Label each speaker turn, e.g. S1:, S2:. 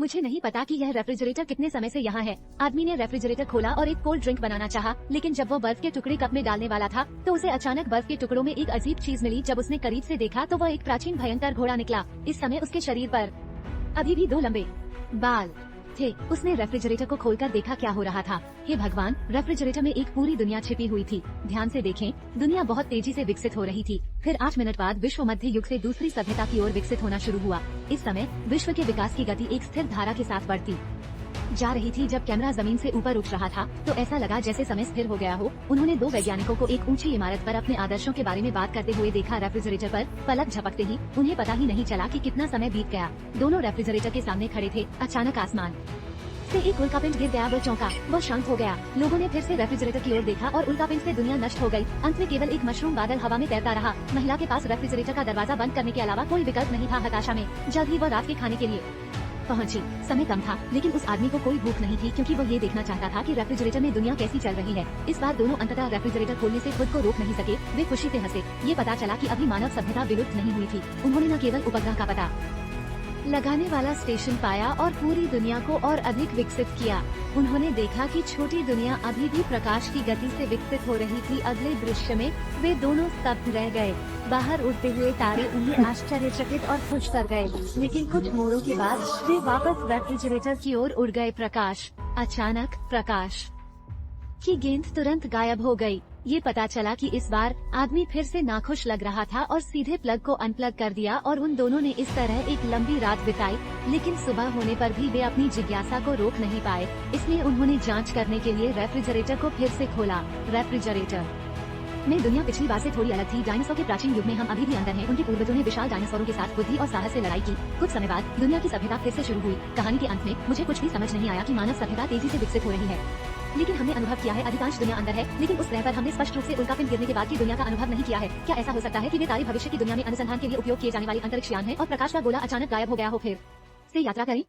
S1: मुझे नहीं पता कि यह रेफ्रिजरेटर कितने समय से यहाँ है। आदमी ने रेफ्रिजरेटर खोला और एक कोल्ड ड्रिंक बनाना चाहा, लेकिन जब वो बर्फ के टुकड़े कप में डालने वाला था तो उसे अचानक बर्फ के टुकड़ों में एक अजीब चीज मिली। जब उसने करीब से देखा तो वह एक प्राचीन भयंकर घोड़ा निकला। इस समय उसके शरीर पर अभी भी 2 लंबे बाल थे। उसने रेफ्रिजरेटर को खोलकर देखा क्या हो रहा था। हे भगवान, रेफ्रिजरेटर में एक पूरी दुनिया छिपी हुई थी। ध्यान से देखें, दुनिया बहुत तेजी से विकसित हो रही थी। फिर 8 मिनट बाद विश्व मध्य युग से दूसरी सभ्यता की ओर विकसित होना शुरू हुआ। इस समय विश्व के विकास की गति एक स्थिर धारा के साथ बढ़ती जा रही थी। जब कैमरा जमीन से ऊपर उठ रहा था तो ऐसा लगा जैसे समय स्थिर हो गया हो। उन्होंने 2 वैज्ञानिकों को एक ऊंची इमारत पर अपने आदर्शों के बारे में बात करते हुए देखा। रेफ्रिजरेटर पर पलक झपकते ही उन्हें पता ही नहीं चला कि कितना समय बीत गया। दोनों रेफ्रिजरेटर के सामने खड़े थे। अचानक आसमान से एक उल्कापिंड गिर गया। वो चौंका, वो शांत हो गया। लोगों ने फिर से रेफ्रिजरेटर की ओर देखा और उल्कापिंड से दुनिया नष्ट हो गई। अंत में केवल एक मशरूम बादल हवा में तैरता रहा। महिला के पास रेफ्रिजरेटर का दरवाजा बंद करने के अलावा कोई विकल्प नहीं था। हताशा में जल्द ही वो रात के खाने के लिए पहुंची। समय कम था, लेकिन उस आदमी को कोई भूख नहीं थी, क्योंकि वो ये देखना चाहता था कि रेफ्रिजरेटर में दुनिया कैसी चल रही है। इस बार दोनों अंततः रेफ्रिजरेटर खोलने से खुद को रोक नहीं सके। वे खुशी से हंसे। ये पता चला कि अभी मानव सभ्यता विलुप्त नहीं हुई थी। उन्होंने न केवल उपग्रह का पता लगाने वाला स्टेशन पाया और पूरी दुनिया को और अधिक विकसित किया। उन्होंने देखा कि छोटी दुनिया अभी भी प्रकाश की गति से विकसित हो रही थी। अगले दृश्य में वे दोनों स्तब्ध रह गए। बाहर उड़ते हुए तारे उन्हें आश्चर्यचकित और खुश कर गए, लेकिन कुछ मोड़ों के बाद वे वापस रेफ्रिजरेटर की ओर उड़ गए। प्रकाश, अचानक प्रकाश की गेंद तुरंत गायब हो गई। ये पता चला कि इस बार आदमी फिर से नाखुश लग रहा था और सीधे प्लग को अनप्लग कर दिया और उन दोनों ने इस तरह एक लंबी रात बिताई। लेकिन सुबह होने पर भी वे अपनी जिज्ञासा को रोक नहीं पाए, इसलिए उन्होंने जांच करने के लिए रेफ्रिजरेटर को फिर से खोला। रेफ्रिजरेटर में दुनिया पिछली बार से थोड़ी अलग थी। डायनासोर के प्राचीन युग में हम अभी भी अंदर हैं। उनके पूर्वजों ने विशाल डायनासोरों के साथ बुद्धि और साहस से लड़ाई की। कुछ समय बाद दुनिया की सभ्यता फिर से शुरू हुई। कहानी के अंत में मुझे कुछ भी समझ नहीं आया कि मानव सभ्यता तेजी से विकसित हो रही है, लेकिन हमने अनुभव किया है अधिकांश दुनिया अंदर है। लेकिन उस ग्रह पर हमने स्पष्ट रूप से उल्कापिंड गिरने के बाद की दुनिया का अनुभव नहीं किया है। क्या ऐसा हो सकता है कि वे तारे भविष्य की दुनिया में अनुसंधान के लिए उपयोग किए जाने वाली अंतरिक्ष यान है और प्रकाश का गोला अचानक गायब हो गया हो? फिर से यात्रा करें।